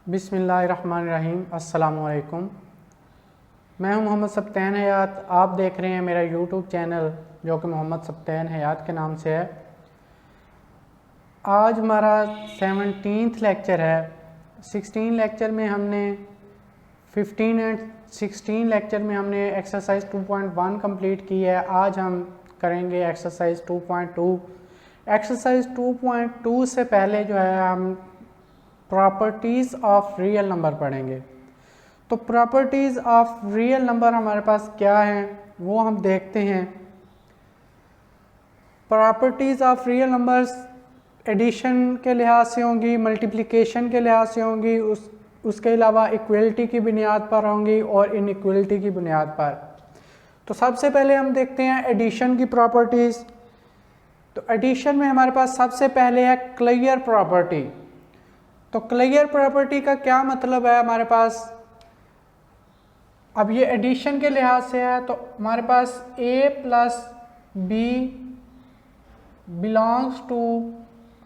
बिस्मिल्लाहिर्रहमानिर्रहीम। अस्सलामुअलैकुम। मैं हूं मोहम्मद सब्तैन हयात। आप देख रहे हैं मेरा यूट्यूब चैनल जो कि मोहम्मद सब्तैन हयात के नाम से है। आज हमारा 17th लेक्चर है। 16 लेक्चर में हमने 15 एंड 16 लेक्चर में हमने एक्सरसाइज 2.1 कंप्लीट की है। आज हम करेंगे एक्सरसाइज 2.2। एक्सरसाइज 2.2 से पहले जो है हम प्रॉपर्टीज़ ऑफ रियल नंबर पढ़ेंगे। तो प्रॉपर्टीज़ ऑफ रियल नंबर हमारे पास क्या हैं वो हम देखते हैं। Properties of real numbers addition के लिहाज से होंगी, मल्टीप्लिकेशन के लिहाज से होंगी, उसके अलावा इक्वलिटी की बुनियाद पर होंगी और इनइक्वलिटी की बुनियाद पर। तो सबसे पहले हम देखते हैं एडिशन की प्रॉपर्टीज़। तो एडिशन में हमारे पास सबसे पहले है क्लियर प्रॉपर्टी। तो क्लियर प्रॉपर्टी का क्या मतलब है हमारे पास, अब ये एडिशन के लिहाज से है तो हमारे पास a plus B belongs to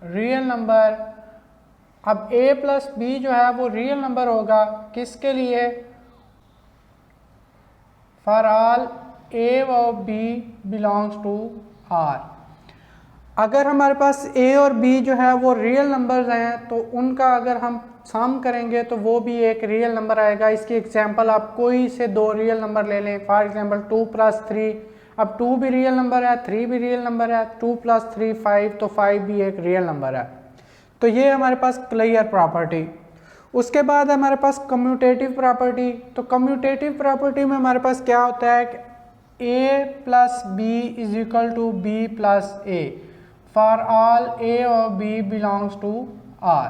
real number. अब a प्लस बी जो है वो रियल नंबर होगा किसके लिए, फॉर ऑल a और b बिलोंग्स टू r। अगर हमारे पास a और b जो है वो रियल नंबर्स हैं तो उनका अगर हम सम करेंगे तो वो भी एक रियल नंबर आएगा। इसकी एग्जांपल आप कोई से दो रियल नंबर ले लें। फॉर एग्जांपल 2 + 3, अब 2 भी रियल नंबर है, 3 भी रियल नंबर है, 2 + 3 5, तो 5 भी एक रियल नंबर है। तो ये हमारे पास क्लियर प्रॉपर्टी। उसके बाद हमारे पास कम्यूटेटिव प्रॉपर्टी। तो कम्यूटेटिव प्रॉपर्टी में हमारे पास क्या होता है कि a plus B is equal to B plus A for all a और b बिलोंग्स टू r।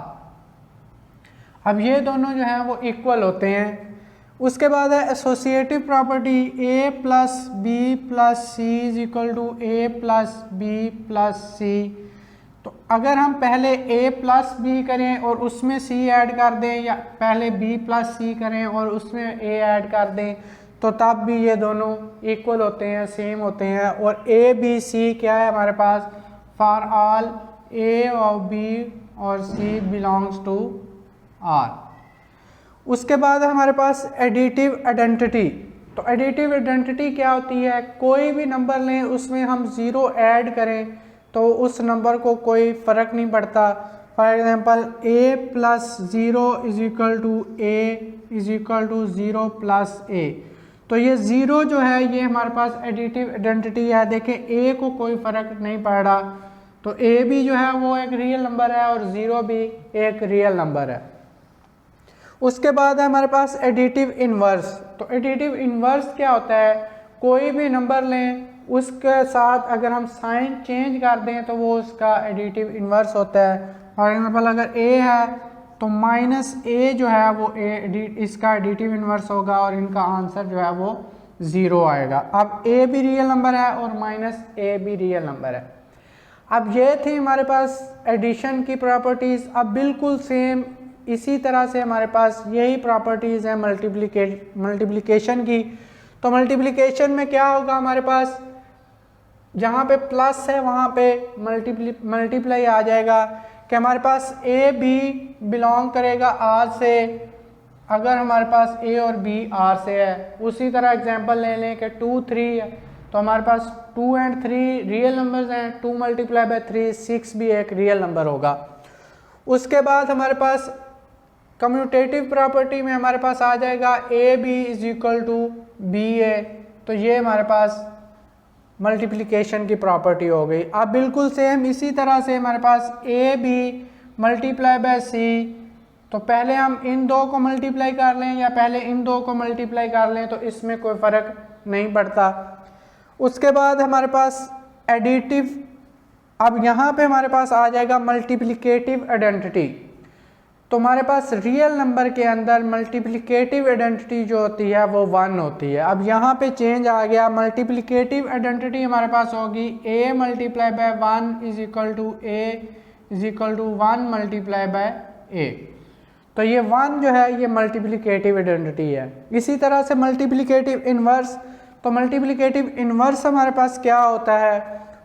अब ये दोनों जो हैं वो इक्वल होते हैं। उसके बाद है associative property, a plus B plus C is equal to A plus B plus C. तो अगर हम पहले a प्लस बी करें और उसमें c ऐड कर दें, या पहले b प्लस सी करें और उसमें a ऐड कर दें, तो तब भी ये दोनों इक्वल होते हैं, सेम होते हैं। और a b c क्या है हमारे पास, फॉर ऑल a और b और c बिलोंग्स टू r। उसके बाद हमारे पास एडिटिव आइडेंटिटी। तो एडिटिव आइडेंटिटी क्या होती है, कोई भी नंबर लें उसमें हम 0 ऐड करें तो उस नंबर को कोई फ़र्क नहीं पड़ता। For example a plus 0 is equal to a is equal to 0 plus a। तो ये 0 जो है ये हमारे पास एडिटिव आइडेंटिटी है। देखें a को कोई फ़र्क नहीं पड़ रहा, तो a भी जो है वो एक रियल नंबर है और 0 भी एक रियल नंबर है। उसके बाद है हमारे पास एडिटिव इन्वर्स। तो एडिटिव इन्वर्स क्या होता है, कोई भी नंबर लें उसके साथ अगर हम साइन चेंज कर दें तो वो उसका एडिटिव इन्वर्स होता है। फॉर एग्जांपल अगर a है तो माइनस a जो है वो इसका एडिटिव इन्वर्स होगा और इनका आंसर जो है वो 0 आएगा। अब a भी रियल नंबर है और माइनस a भी रियल नंबर है। अब ये थी हमारे पास एडिशन की प्रॉपर्टीज़। अब बिल्कुल सेम इसी तरह से हमारे पास यही प्रॉपर्टीज़ हैं मल्टीप्लिकेशन की। तो मल्टीप्लिकेशन में क्या होगा, हमारे पास जहाँ पे प्लस है वहाँ पे मल्टीप्लाई आ जाएगा कि हमारे पास a b बिलोंग करेगा r से। अगर हमारे पास a और b r से है, उसी तरह एग्जांपल ले लें कि 2 3 है तो हमारे पास 2 एंड 3 रियल नंबर्स हैं। 2 × 3 6 भी एक रियल नंबर होगा। उसके बाद हमारे पास कम्यूटेटिव प्रॉपर्टी में हमारे पास आ जाएगा a b is equal to b a। तो ये हमारे पास मल्टीप्लिकेशन की प्रॉपर्टी हो गई। अब बिल्कुल सेम इसी तरह से हमारे पास a b × c। तो पहले हम इन दो को मल्टीप्लाई कर लें या पहले इन दो को मल्टीप्लाई कर लें तो इसमें कोई फ़र्क नहीं पड़ता। उसके बाद हमारे पास एडिटिव, अब यहाँ पे हमारे पास आ जाएगा मल्टीप्लिकेटिव आइडेंटिटी। तो हमारे पास रियल नंबर के अंदर मल्टीप्लिकेटिव आइडेंटिटी जो होती है वो 1 होती है। अब यहाँ पे चेंज आ गया, मल्टीप्लिकेटिव आइडेंटिटी हमारे पास होगी a × 1 is equal to a is equal to 1 × a। तो ये 1 जो है ये मल्टीप्लिकेटिव आइडेंटिटी है। इसी तरह से मल्टीप्लिकेटिव इन्वर्स। तो मल्टीप्लिकेटिव इन्वर्स हमारे पास क्या होता है,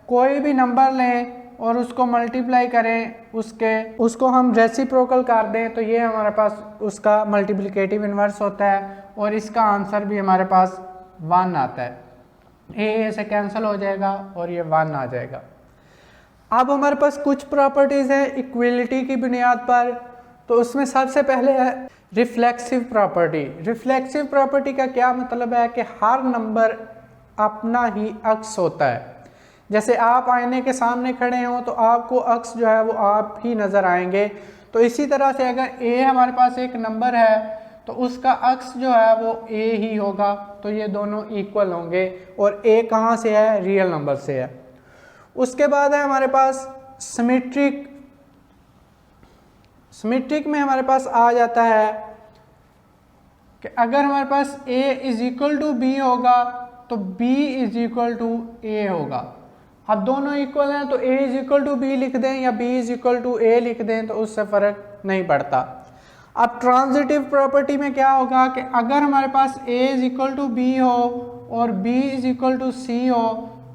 कोई भी नंबर लें और उसको मल्टीप्लाई करें उसको हम रेसिप्रोकल कर दें तो ये हमारे पास उसका मल्टीप्लिकेटिव इन्वर्स होता है और इसका आंसर भी हमारे पास 1 आता है। ए से कैंसिल हो जाएगा और ये 1 आ जाएगा। अब हमारे पास कुछ प्रॉपर्टीज़ हैं इक्वलिटी की बुनियाद पर। तो उसमें सबसे पहले है रिफ्लेक्सिव प्रॉपर्टी। रिफ्लेक्सिव प्रॉपर्टी का क्या मतलब है कि हर नंबर अपना ही अक्स होता है। जैसे आप आईने के सामने खड़े हों तो आपको अक्स जो है वो आप ही नज़र आएंगे। तो इसी तरह से अगर ए हमारे पास एक नंबर है तो उसका अक्स जो है वो ए ही होगा। तो ये दोनों इक्वल होंगे और ए कहाँ से है? रियल नंबर से है। उसके बाद है हमारे पास सिमेट्रिक। सिमेट्रिक में हमारे पास आ जाता है कि अगर हमारे पास a is equal to B होगा तो b is equal to A होगा। अब दोनों इक्वल हैं तो a is equal to B लिख दें या b is equal to A लिख दें तो उससे फ़र्क नहीं पड़ता। अब ट्रांजिटिव प्रॉपर्टी में क्या होगा कि अगर हमारे पास a is equal to B हो और b is equal to C हो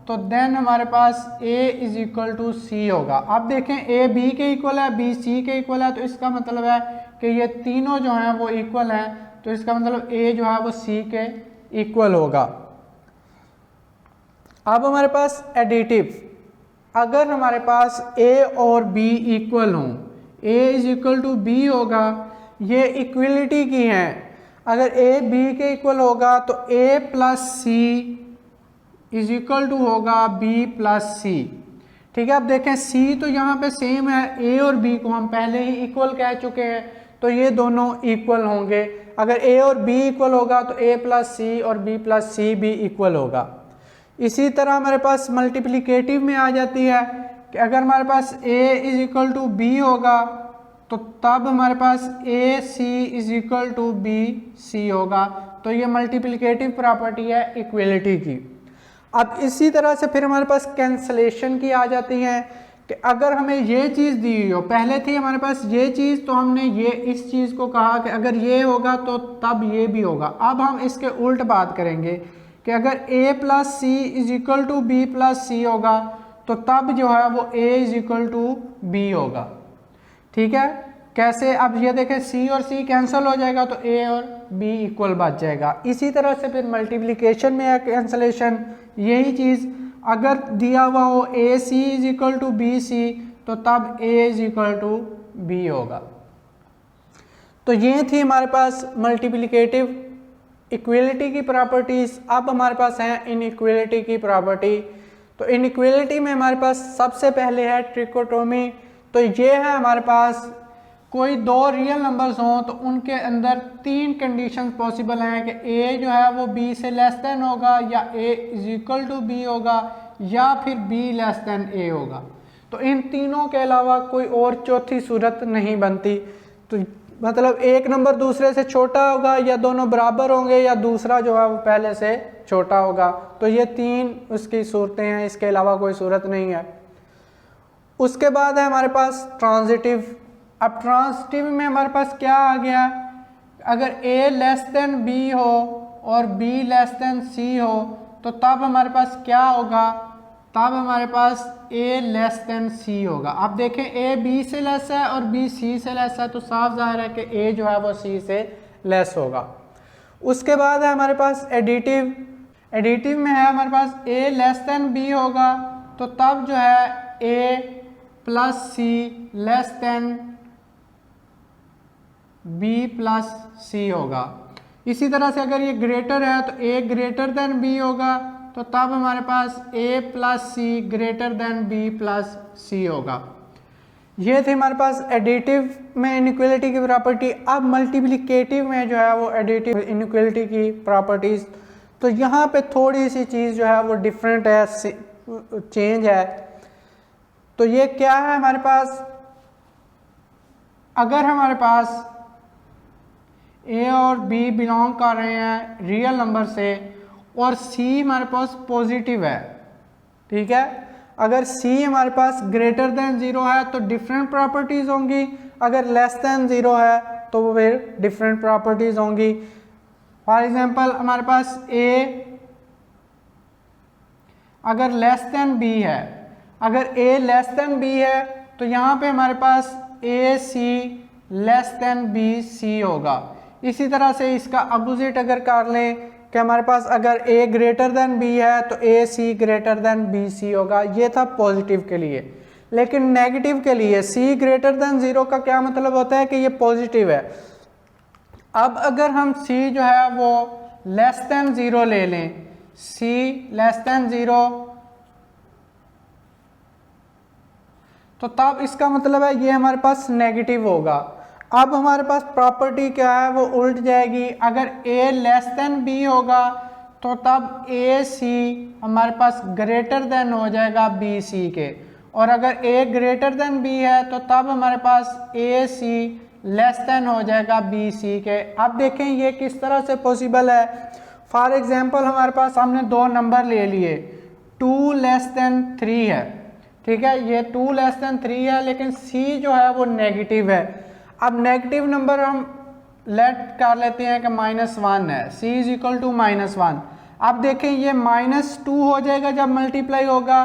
तो देन हमारे पास a is equal to C होगा। अब देखें a b के इक्वल है, b c के इक्वल है, तो इसका मतलब है कि ये तीनों जो हैं वो इक्वल हैं। तो इसका मतलब a जो है वो c के इक्वल होगा। अब हमारे पास एडिटिव। अगर हमारे पास a और b इक्वल हों, a is equal to B होगा, ये इक्वलिटी की हैं। अगर a b के इक्वल होगा तो a plus C is equal to होगा b प्लस सी। ठीक है, अब देखें c तो यहाँ पे सेम है, a और b को हम पहले ही इक्वल कह चुके हैं तो ये दोनों इक्वल होंगे। अगर a और b इक्वल होगा तो a प्लस सी और b प्लस सी भी इक्वल होगा। इसी तरह हमारे पास मल्टीप्लिकेटिव में आ जाती है कि अगर हमारे पास a is equal to B होगा तो तब हमारे पास A C is equal to B C होगा। तो ये मल्टीप्लिकेटिव प्रॉपर्टी है इक्वलिटी की। अब इसी तरह से फिर हमारे पास कैंसलेशन की आ जाती है कि अगर हमें ये चीज़ दी हुई हो, पहले थी हमारे पास ये चीज़ तो हमने ये इस चीज़ को कहा कि अगर ये होगा तो तब ये भी होगा। अब हम इसके उल्ट बात करेंगे कि अगर a plus C is equal to B plus C होगा तो तब जो है वो a is equal to B होगा। ठीक है, कैसे? अब ये देखें c और c कैंसिल हो जाएगा तो a और b इक्वल बच जाएगा। इसी तरह से फिर मल्टीप्लिकेशन में है कैंसलेशन, यही चीज़ अगर दिया हुआ हो A C is equal to B C तो तब a is equal to B होगा। तो ये थी हमारे पास मल्टीप्लिकेटिव इक्वलिटी की प्रॉपर्टीज़। अब हमारे पास हैं इनइक्वलिटी की प्रॉपर्टी। तो इनइक्वलिटी में हमारे पास सबसे पहले है ट्रिकोटोमी। तो ये है हमारे पास कोई दो रियल नंबर्स हों तो उनके अंदर 3 कंडीशंस पॉसिबल हैं कि a जो है वो b से लेस देन होगा या a is equal to b होगा या फिर b लेस देन a होगा। तो इन तीनों के अलावा कोई और चौथी सूरत नहीं बनती। तो मतलब एक नंबर दूसरे से छोटा होगा या दोनों बराबर होंगे या दूसरा जो है वो पहले से छोटा होगा। तो ये 3 उसकी सूरतें हैं, इसके अलावा कोई सूरत नहीं है। उसके बाद है हमारे पास ट्रांजिटिव। अब ट्रांजिटिव में हमारे पास क्या आ गया? अगर a लेस देन b हो और b लेस देन c हो तो तब हमारे पास क्या होगा? तब हमारे पास a लेस देन c होगा। अब देखें a b से लेस है और b c से लेस है तो साफ जाहिर है कि a जो है वो c से लेस होगा। उसके बाद है हमारे पास एडिटिव। एडिटिव में है हमारे पास a लेस देन b होगा तो तब जो है a plus c less than b plus c होगा। इसी तरह से अगर ये ग्रेटर है तो a ग्रेटर देन b होगा तो तब हमारे पास a plus C greater than b plus C होगा। ये थे हमारे पास एडिटिव में इनइक्वलिटी की प्रॉपर्टी। अब मल्टीप्लिकेटिव में जो है वो एडिटिव इनइक्वलिटी की प्रॉपर्टीज़। तो यहाँ पे थोड़ी सी चीज़ जो है वो डिफरेंट है, चेंज है। तो ये क्या है हमारे पास? अगर हमारे पास a और b बिलोंग कर रहे हैं रियल नंबर से और c हमारे पास पॉजिटिव है, ठीक है, अगर c हमारे पास ग्रेटर देन 0 है तो डिफरेंट प्रॉपर्टीज़ होंगी, अगर लेस देन 0 है तो वो फिर डिफरेंट प्रॉपर्टीज़ होंगी। फॉर एग्जांपल हमारे पास a अगर लेस देन b है, अगर a लेस देन b है तो यहाँ पे हमारे पास a c less than b c होगा। इसी तरह से इसका अपोजिट अगर कर लें कि हमारे पास अगर a ग्रेटर देन b है तो a c greater than b c होगा। ये था पॉजिटिव के लिए। लेकिन नेगेटिव के लिए c ग्रेटर देन 0 का क्या मतलब होता है कि ये पॉजिटिव है। अब अगर हम c जो है वो लेस देन 0 ले लें, c लेस देन 0, तो तब इसका मतलब है ये हमारे पास नेगेटिव होगा। अब हमारे पास प्रॉपर्टी क्या है वो उल्ट जाएगी। अगर a लेस देन b होगा तो तब a c हमारे पास ग्रेटर देन हो जाएगा b c के, और अगर a ग्रेटर देन b है तो तब हमारे पास a c लेस देन हो जाएगा b c के। अब देखें ये किस तरह से पॉसिबल है। फॉर एग्जांपल हमारे पास हमने दो नंबर ले लिए, 2 लेस देन 3 है, ठीक है, ये 2 लेस देन 3 है, लेकिन c जो है वो नेगेटिव है। अब नेगेटिव नंबर हम लेट कर लेते हैं कि -1 है, c इज इक्वल टू -1। अब देखें ये -2 हो जाएगा जब मल्टीप्लाई होगा,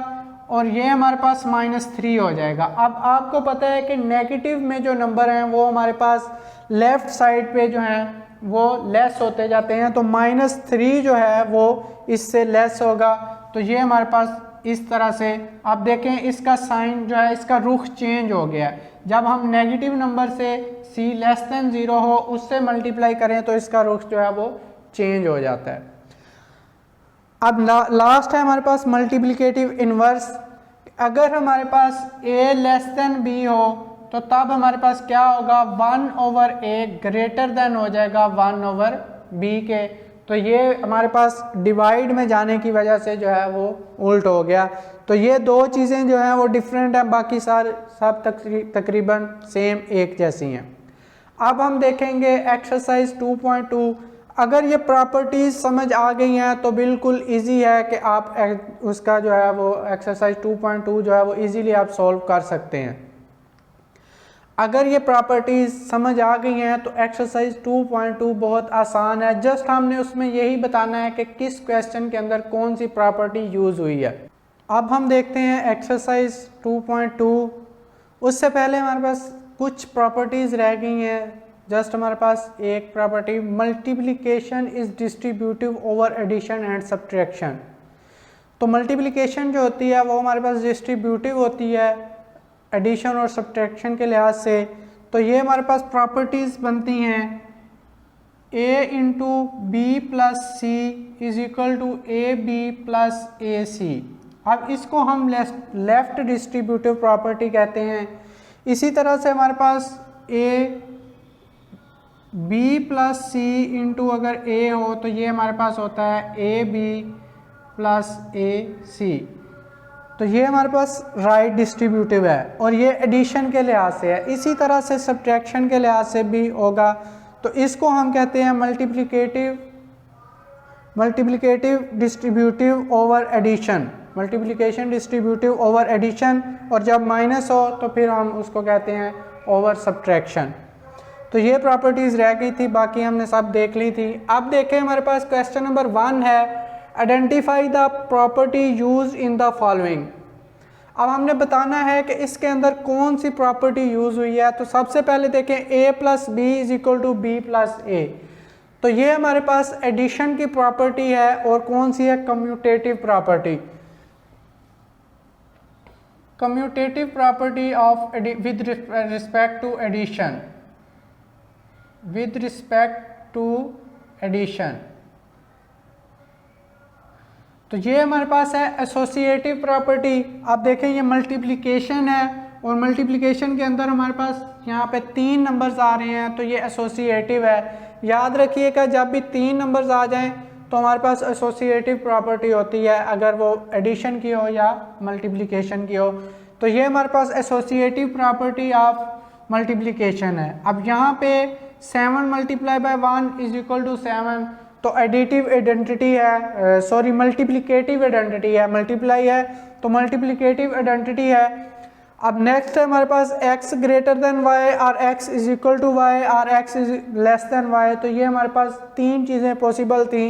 और ये हमारे पास -3 हो जाएगा। अब आपको पता है कि नेगेटिव में जो नंबर हैं वो हमारे पास लेफ्ट साइड पे जो हैं वो लेस होते जाते हैं, तो -3 जो है वो इससे लेस होगा। तो ये हमारे पास इस तरह से, आप देखें इसका साइन जो है, इसका रुख चेंज हो गया। जब हम नेगेटिव नंबर से c लेस देन 0 हो उससे मल्टीप्लाई करें तो इसका रुख जो है वो चेंज हो जाता है। अब लास्ट है हमारे पास मल्टीप्लिकेटिव इन्वर्स। अगर हमारे पास a लेस देन b हो तो तब हमारे पास क्या होगा, 1/a ग्रेटर देन हो जाएगा 1/b के। तो ये हमारे पास डिवाइड में जाने की वजह से जो है वो उल्ट हो गया। तो ये दो चीज़ें जो हैं वो डिफरेंट हैं, बाकी सब तकरीबन सेम एक जैसी हैं। अब हम देखेंगे एक्सरसाइज 2.2। अगर ये प्रॉपर्टीज़ समझ आ गई हैं तो बिल्कुल इजी है कि आप उसका जो है वो एक्सरसाइज 2.2 जो है वो इजीली आप सॉल्व कर सकते हैं। अगर ये प्रॉपर्टीज़ समझ आ गई हैं तो एक्सरसाइज 2.2 बहुत आसान है। जस्ट हमने उसमें यही बताना है कि किस क्वेश्चन के अंदर कौन सी प्रॉपर्टी यूज़ हुई है। अब हम देखते हैं एक्सरसाइज 2.2। उससे पहले हमारे पास कुछ प्रॉपर्टीज़ रह गई हैं। जस्ट हमारे पास एक property, multiplication is distributive over addition and subtraction. तो मल्टीप्लिकेशन जो होती है वो हमारे पास डिस्ट्रीब्यूटिव होती है एडिशन और सब्ट्रैक्शन के लिहाज से। तो ये हमारे पास प्रॉपर्टीज़ बनती हैं a into B plus C is equal to A B plus A C. अब इसको हम लेफ्ट डिस्ट्रीब्यूटिव प्रॉपर्टी कहते हैं। इसी तरह से हमारे पास a B plus C into अगर a हो तो ये हमारे पास होता है ए बी प्लस ए सी। तो ये हमारे पास राइट डिस्ट्रीब्यूटिव है और ये एडिशन के लिहाज से है। इसी तरह से सब्ट्रैक्शन के लिहाज से भी होगा। तो इसको हम कहते हैं multiplicative distributive over addition, multiplication distributive over addition. और जब माइनस हो तो फिर हम उसको कहते हैं ओवर सब्ट्रैक्शन। तो ये प्रॉपर्टीज़ रह गई थी, बाकी हमने सब देख ली थी। अब देखें हमारे पास क्वेश्चन नंबर 1 है, identify the property use in the following. अब हमने बताना है कि इसके अंदर कौन सी प्रॉपर्टी यूज हुई है। तो सबसे पहले देखें a plus B is equal to B plus A. तो ये हमारे पास एडिशन की प्रॉपर्टी है और कौन सी है, commutative property. Commutative property of with respect to addition, with respect to addition. तो ये हमारे पास है एसोसिएटिव प्रॉपर्टी। आप देखें ये मल्टीप्लिकेशन है और मल्टीप्लिकेशन के अंदर हमारे पास यहाँ पे 3 नंबर्स आ रहे हैं, तो ये एसोसिएटिव है। याद रखिएगा जब भी 3 नंबर्स आ जाएं तो हमारे पास एसोसिएटिव प्रॉपर्टी होती है, अगर वो एडिशन की हो या मल्टीप्लिकेशन की हो। तो ये हमारे पास एसोसिएटिव प्रॉपर्टी ऑफ मल्टीप्लिकेशन है। अब यहाँ पे 7 multiply by 1 is equal to 7, तो एडिटिव आइडेंटिटी है, सॉरी मल्टीप्लिकेटिव आइडेंटिटी है, मल्टीप्लाई है तो मल्टीप्लिकेटिव आइडेंटिटी है। अब नेक्स्ट है हमारे पास x ग्रेटर देन y और x is equal to y और x is less than y। तो ये हमारे पास 3 चीज़ें पॉसिबल थी।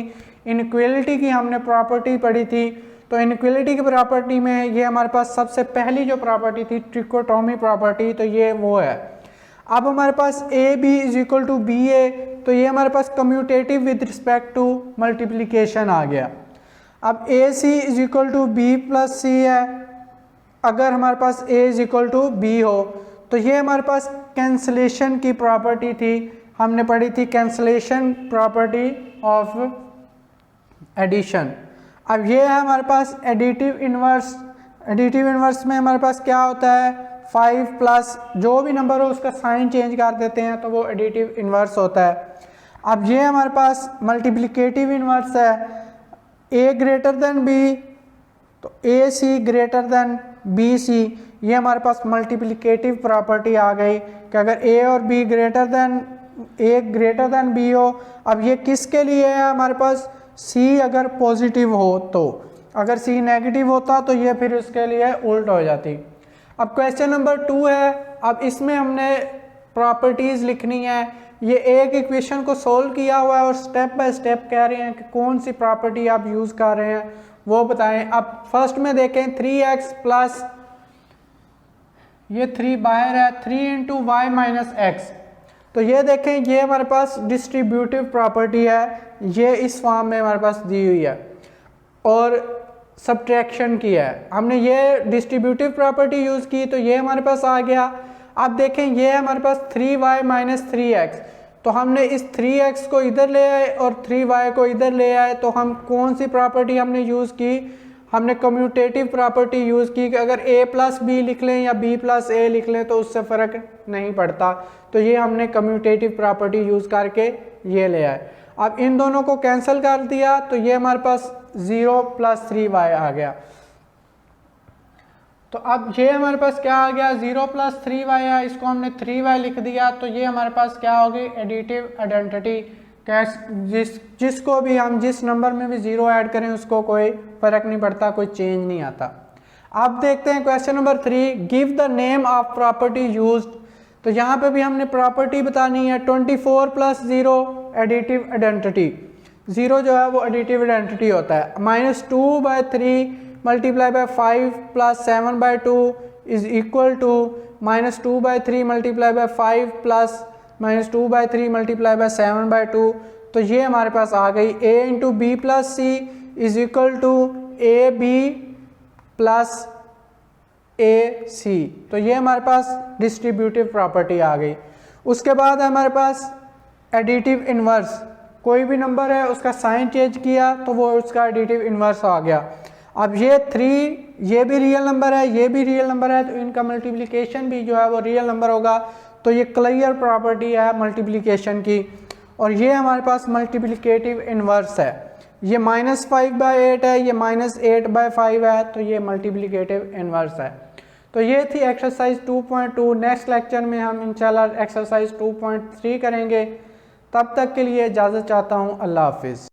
इनइक्वालिटी की हमने प्रॉपर्टी पढ़ी थी, तो इनइक्वालिटी की प्रॉपर्टी में ये हमारे पास सबसे पहली जो प्रॉपर्टी थी ट्रिकोटोमी प्रॉपर्टी, तो ये वो है। अब हमारे पास A B is equal to B A, तो ये हमारे पास commutative with respect to multiplication आ गया। अब A C is equal to B plus C है अगर हमारे पास A is equal to B हो, तो ये हमारे पास कैंसलेशन की प्रॉपर्टी थी, हमने पढ़ी थी कैंसलेशन प्रॉपर्टी ऑफ एडिशन। अब ये है हमारे पास एडिटिव इन्वर्स। एडिटिव इन्वर्स में हमारे पास क्या होता है, 5 प्लस जो भी नंबर हो उसका साइन चेंज कर देते हैं तो वो एडिटिव इन्वर्स होता है। अब ये हमारे पास मल्टीप्लिकेटिव इन्वर्स है, ए ग्रेटर देन बी, तो ए सी ग्रेटर देन बी सी, ये हमारे पास मल्टीप्लिकेटिव प्रॉपर्टी आ गई कि अगर ए और बी ग्रेटर देन बी हो। अब ये किसके लिए है, हमारे पास सी अगर पॉजिटिव हो, तो अगर सी नेगेटिव होता तो ये फिर उसके लिए उल्ट हो जाती। अब क्वेश्चन नंबर 2 है। अब इसमें हमने प्रॉपर्टीज़ लिखनी है। ये एक इक्वेशन को सोल्व किया हुआ है और स्टेप बाय स्टेप कह रहे हैं कि कौन सी प्रॉपर्टी आप यूज़ कर रहे हैं वो बताएं। अब फर्स्ट में देखें 3x प्लस ये 3 बाहर है, 3 इंटू वाई माइनस एक्स, तो ये देखें ये हमारे पास डिस्ट्रीब्यूटिव प्रॉपर्टी है, ये इस फॉर्म में हमारे पास दी हुई है और सब्ट्रैक्शन की है। हमने ये डिस्ट्रीब्यूटिव प्रॉपर्टी यूज़ की तो ये हमारे पास आ गया। अब देखें ये है हमारे पास 3y माइनस 3x, तो हमने इस 3x को इधर ले आए और 3y को इधर ले आए, तो हम कौन सी प्रॉपर्टी हमने यूज़ की, हमने कम्यूटेटिव प्रॉपर्टी यूज़ की कि अगर a प्लस बी लिख लें या b प्लस a लिख लें तो उससे फ़र्क नहीं पड़ता, तो ये हमने कम्यूटेटिव प्रॉपर्टी यूज़ करके ये ले आए। अब इन दोनों को कैंसिल कर दिया तो ये हमारे पास 0 प्लस 3y आ गया। तो अब ये हमारे पास क्या आ गया, 0 प्लस 3y है, इसको हमने 3y लिख दिया, तो ये हमारे पास क्या होगी, एडिटिव आइडेंटिटी। जिसको भी हम जिस नंबर में भी 0 ऐड करें उसको कोई फ़र्क नहीं पड़ता, कोई चेंज नहीं आता। अब देखते हैं question number 3, give the name of property used. तो यहाँ पे भी हमने प्रॉपर्टी बतानी है। 24 प्लस 0 एडिटिव आइडेंटिटी, 0 जो है वो एडिटिव आइडेंटिटी होता है। -2/3 multiply by 5 plus 7/2 is equal to -2/3 multiply by 5 plus -2/3 multiply by 7/2, तो ये हमारे पास आ गई। a into B plus C is equal to A B plus A C, तो ये हमारे पास डिस्ट्रीब्यूटिव प्रॉपर्टी आ गई। उसके बाद हमारे पास एडिटिव इन्वर्स, कोई भी नंबर है उसका साइन चेंज किया तो वो उसका एडिटिव इन्वर्स आ गया। अब ये 3 ये भी रियल नंबर है, ये भी रियल नंबर है, तो इनका मल्टीप्लिकेशन भी जो है वो रियल नंबर होगा, तो ये क्लियर प्रॉपर्टी है मल्टीप्लिकेशन की। और ये हमारे पास मल्टीप्लिकेटिव इन्वर्स है, ये -5/8 है, ये -8/5 है, तो ये मल्टीप्लिकेटिव इन्वर्स है। तो ये थी एक्सरसाइज 2.2। नेक्स्ट लेक्चर में हम इंशाल्लाह एक्सरसाइज 2.3 करेंगे। तब तक के लिए इजाज़त चाहता हूँ। अल्लाह हाफिज़।